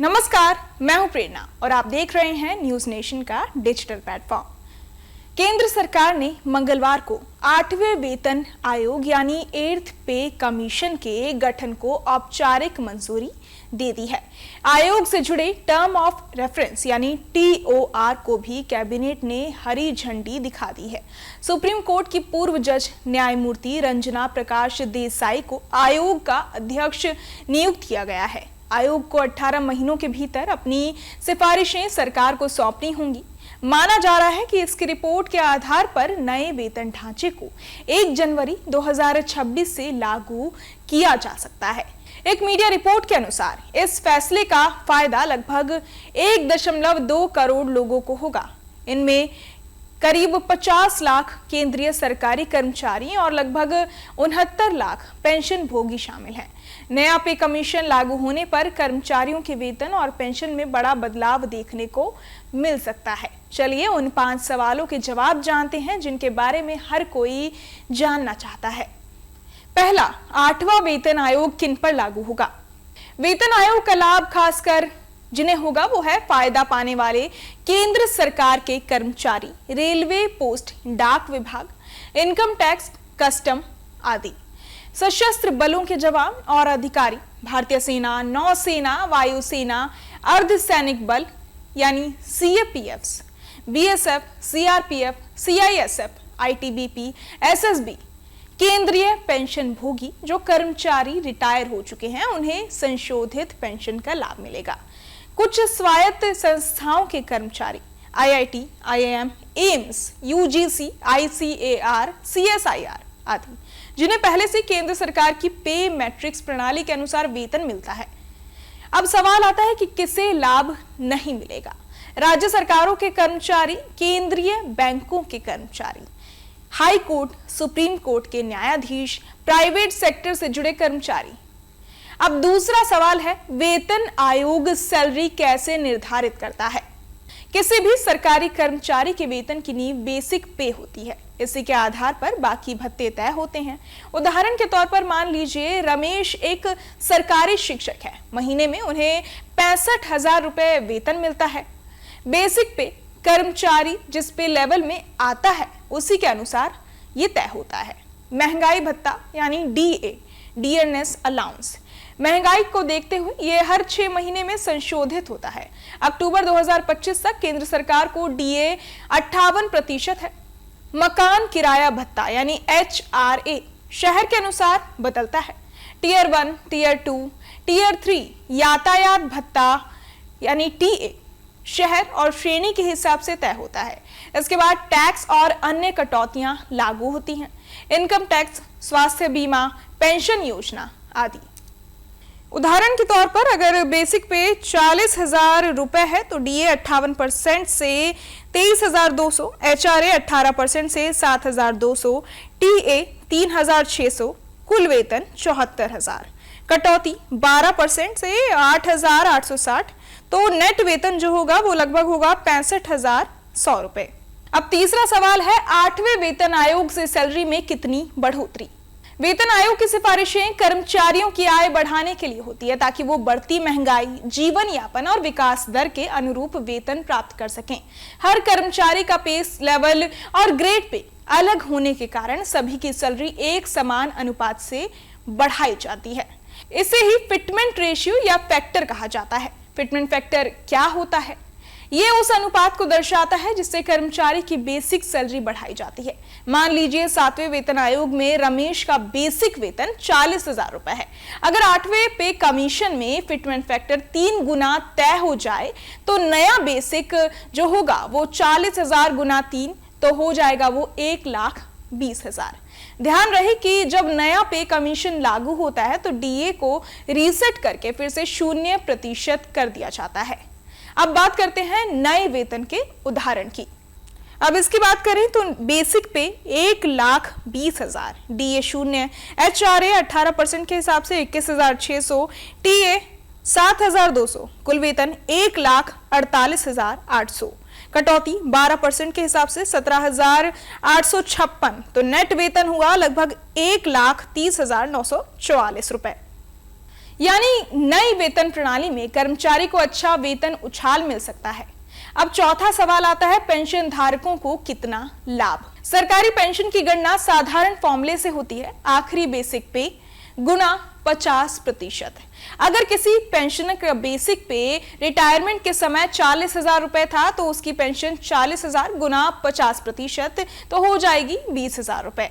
नमस्कार, मैं हूं प्रेरणा और आप देख रहे हैं न्यूज नेशन का डिजिटल प्लेटफॉर्म। केंद्र सरकार ने मंगलवार को 8वें वेतन आयोग यानी 8th पे कमीशन के गठन को औपचारिक मंजूरी दे दी है। आयोग से जुड़े टर्म ऑफ रेफरेंस यानी TOR को भी कैबिनेट ने हरी झंडी दिखा दी है। सुप्रीम कोर्ट की पूर्व जज न्यायमूर्ति रंजना प्रकाश देसाई को आयोग का अध्यक्ष नियुक्त किया गया है। आयोग को 18 महीनों के भीतर अपनी सिफारिशें सरकार को सौंपनी होंगी। माना जा रहा है कि इसकी रिपोर्ट के आधार पर नए वेतन ढांचे को 1 जनवरी 2026 से लागू किया जा सकता है। एक मीडिया रिपोर्ट के अनुसार इस फैसले का फायदा लगभग 1.2 करोड़ लोगों को होगा। इनमें करीब 50 लाख केंद्रीय सरकारी कर्मचारी और लगभग 69 लाख पेंशन भोगी शामिल हैं। नया पे कमीशन लागू होने पर कर्मचारियों के वेतन और पेंशन में बड़ा बदलाव देखने को मिल सकता है। चलिए उन 5 सवालों के जवाब जानते हैं जिनके बारे में हर कोई जानना चाहता है। पहला, 8वां वेतन आयोग किन पर लागू होगा? वेतन आयोग का लाभ खासकर जिन्हें होगा वो है फायदा पाने वाले केंद्र सरकार के कर्मचारी, रेलवे, पोस्ट, डाक विभाग, इनकम टैक्स, कस्टम आदि, सशस्त्र बलों के जवान और अधिकारी, भारतीय सेना, नौसेना, वायुसेना, अर्धसैनिक बल यानी CAPFs, BSF, CRPF, CISF, ITBP, SSB, केंद्रीय पेंशन भोगी जो कर्मचारी रिटायर हो चुके हैं उन्हें संशोधित पेंशन का लाभ मिलेगा। कुछ स्वायत्त संस्थाओं के कर्मचारी, IIT, IIM, AIIMS, UGC, ICAR, CSIR आदि, जिन्हें पहले से केंद्र सरकार की पे मैट्रिक्स प्रणाली के अनुसार वेतन मिलता है। अब सवाल आता है कि किसे लाभ नहीं मिलेगा? राज्य सरकारों के कर्मचारी, केंद्रीय बैंकों के कर्मचारी, हाई कोर्ट, सुप्रीम कोर्ट के न्यायाधीश, प्राइवेट सेक्टर से जुड़े कर्मचारी। अब दूसरा सवाल है, वेतन आयोग सैलरी कैसे निर्धारित करता है? किसी भी सरकारी कर्मचारी के वेतन की नींव बेसिक पे होती है। इसी के आधार पर बाकी भत्ते तय होते हैं। उदाहरण के तौर पर मान लीजिए रमेश एक सरकारी शिक्षक है। महीने में उन्हें 65,000 रुपए वेतन मिलता है। बेसिक पे कर्मचारी जिस पे लेवल में आता है उसी के अनुसार ये तय होता है। महंगाई भत्ता यानी DA, डियरनेस अलाउंस, महंगाई को देखते हुए ये हर 6 महीने में संशोधित होता है। अक्टूबर 2025 तक केंद्र सरकार को DA 58% है। मकान किराया भत्ता यानी HRA शहर के अनुसार बदलता है। टियर 1, टियर 2, टियर 3 यातायात भत्ता यानी TA शहर और श्रेणी के हिसाब से तय होता है। इसके बाद टैक्स और अन्य कटौतियां लागू होती हैं। इनकम टैक्स, स्वास्थ्य बीमा, पेंशन योजना आदि। उदाहरण के तौर पर अगर बेसिक पे 40,000 रुपए है तो DA 58% से 23,200, HRA 18% से 7,200, TA 3,600, कुल वेतन 74,000, कटौती 12% से 8,860, तो नेट वेतन जो होगा वो लगभग होगा 65,100 रुपए। अब तीसरा सवाल है, 8वें वेतन आयोग से सैलरी में कितनी बढ़ोतरी? वेतन आयोग की सिफारिशें कर्मचारियों की आय बढ़ाने के लिए होती है ताकि वो बढ़ती महंगाई, जीवन यापन और विकास दर के अनुरूप वेतन प्राप्त कर सकें। हर कर्मचारी का पे लेवल और ग्रेड पे अलग होने के कारण सभी की सैलरी एक समान अनुपात से बढ़ाई जाती है। इसे ही फिटमेंट रेशियो या फैक्टर कहा जाता है। फिटमेंट फैक्टर क्या होता है? ये उस अनुपात को दर्शाता है जिससे कर्मचारी की बेसिक सैलरी बढ़ाई जाती है। मान लीजिए 7वें वेतन आयोग में रमेश का बेसिक वेतन 40,000 रुपए है। अगर 8वें पे कमीशन में फिटमेंट फैक्टर 3 गुना तय हो जाए तो नया बेसिक जो होगा वो 40,000 गुना 3 तो हो जाएगा वो 1,20,000। ध्यान रहे कि जब नया पे कमीशन लागू होता है तो DA को रीसेट करके फिर से 0% कर दिया जाता है। अब बात करते हैं नए वेतन के उदाहरण की। अब इसकी बात करें तो बेसिक पे 1,20,000, DA 0, HRA 18% के हिसाब से 21,600, TA 7,200, कुल वेतन 1,48,800, कटौती 12% के हिसाब से 17,856, तो नेट वेतन हुआ लगभग 1,30,944 रुपए। यानी नई वेतन प्रणाली में कर्मचारी को अच्छा वेतन उछाल मिल सकता है। अब चौथा सवाल आता है, पेंशन धारकों को कितना लाभ? सरकारी पेंशन की गणना साधारण फॉर्मूले से होती है, आखिरी बेसिक पे गुना 50%। अगर किसी पेंशनर का बेसिक पे रिटायरमेंट के समय 40,000 रुपए था तो उसकी पेंशन 40,000 गुना 50% तो हो जाएगी 20,000 रुपए।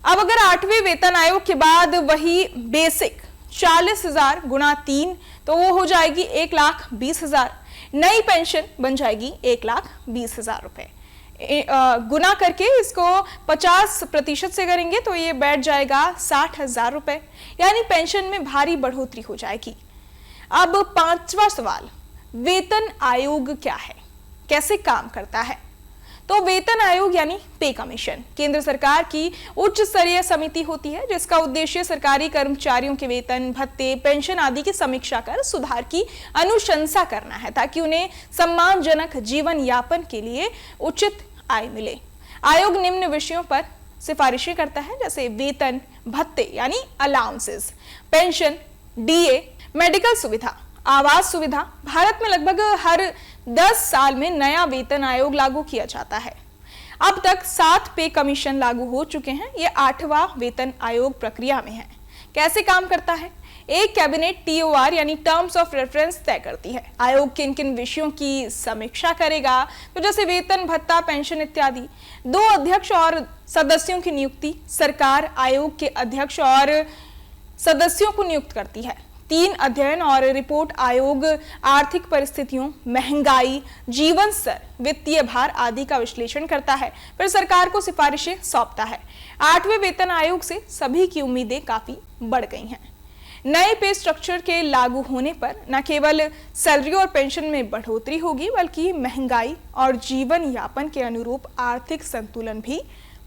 अब अगर 8वें वेतन आयोग के बाद वही बेसिक 40,000 गुना 3 तो वो हो जाएगी 1,20,000। नई पेंशन बन जाएगी 1,20,000 रुपए। गुना करके इसको 50% से करेंगे तो ये बैठ जाएगा 60,000 रुपए, यानी पेंशन में भारी बढ़ोतरी हो जाएगी। अब 5वां सवाल, वेतन आयोग क्या है, कैसे काम करता है? तो वेतन आयोग यानी पे कमीशन केंद्र सरकार की उच्च स्तरीय समिति होती है जिसका उद्देश्य सरकारी कर्मचारियों के वेतन, भत्ते, पेंशन आदि की समीक्षा कर सुधार की अनुशंसा करना है ताकि उन्हें सम्मानजनक जीवन यापन के लिए उचित आय मिले। आयोग निम्न विषयों पर सिफारिशें करता है, जैसे वेतन, भत्ते यानी अलाउंसेस, पेंशन, डीए, मेडिकल सुविधा, आवास सुविधा। भारत में लगभग हर 10 साल में नया वेतन आयोग लागू किया जाता है। अब तक 7 पे कमीशन लागू हो चुके हैं। ये 8वां वेतन आयोग प्रक्रिया में है। कैसे काम करता है? एक कैबिनेट TOR यानी टर्म्स ऑफ रेफरेंस तय करती है। आयोग किन किन विषयों की समीक्षा करेगा, तो जैसे वेतन, भत्ता, पेंशन इत्यादि। 2 अध्यक्ष और सदस्यों की नियुक्ति, सरकार आयोग के अध्यक्ष और सदस्यों को नियुक्त करती है। 3 अध्ययन और रिपोर्ट आयोग आर्थिक परिस्थितियों, महंगाई, जीवन स्तर, वित्तीय भार आदि का विश्लेषण करता है, फिर सरकार को सिफारिशें सौंपता है। 8वें वेतन आयोग से सभी की उम्मीदें काफी बढ़ गई हैं। नए पे स्ट्रक्चर के लागू होने पर न केवल सैलरी और पेंशन में बढ़ोतरी होगी बल्कि महंगाई और जीवन यापन के अनुरूप आर्थिक संतुलन भी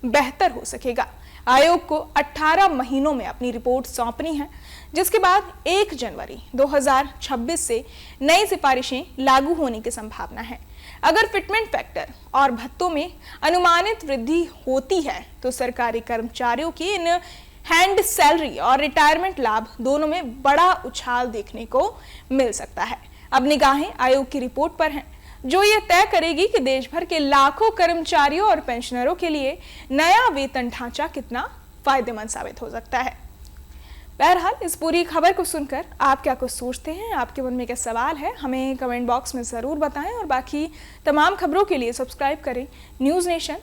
बेहतर हो सकेगा। आयोग को 18 महीनों में अपनी रिपोर्ट सौंपनी है, जिसके बाद 1 जनवरी 2026 से नई सिफारिशें लागू होने की संभावना है। अगर फिटमेंट फैक्टर और भत्तों में अनुमानित वृद्धि होती है तो सरकारी कर्मचारियों की इन हैंड सैलरी और रिटायरमेंट लाभ दोनों में बड़ा उछाल देखने को मिल सकता है। अब निगाहें आयोग की रिपोर्ट पर हैं, जो ये तय करेगी कि देश भर के लाखों कर्मचारियों और पेंशनरों के लिए नया वेतन ढांचा कितना फायदेमंद साबित हो सकता है। बहरहाल इस पूरी खबर को सुनकर आप क्या कुछ सोचते हैं, आपके मन में क्या सवाल है, हमें कमेंट बॉक्स में ज़रूर बताएं और बाकी तमाम खबरों के लिए सब्सक्राइब करें न्यूज़ नेशन।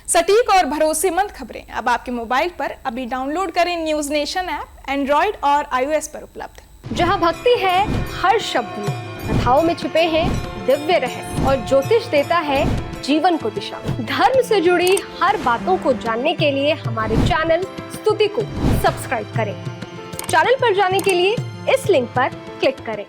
सटीक और भरोसेमंद खबरें अब आपके मोबाइल पर अभी डाउनलोड करें न्यूज़ नेशन ऐप, एंड्रॉइड और iOS पर उपलब्ध। जहां भक्ति है हर शब्द में, कथाओं में छुपे हैं दिव्य रहस्य और ज्योतिष देता है जीवन को दिशा। धर्म से जुड़ी हर बातों को जानने के लिए हमारे चैनल स्तुति को सब्सक्राइब करें। चैनल पर जाने के लिए इस लिंक पर क्लिक करें।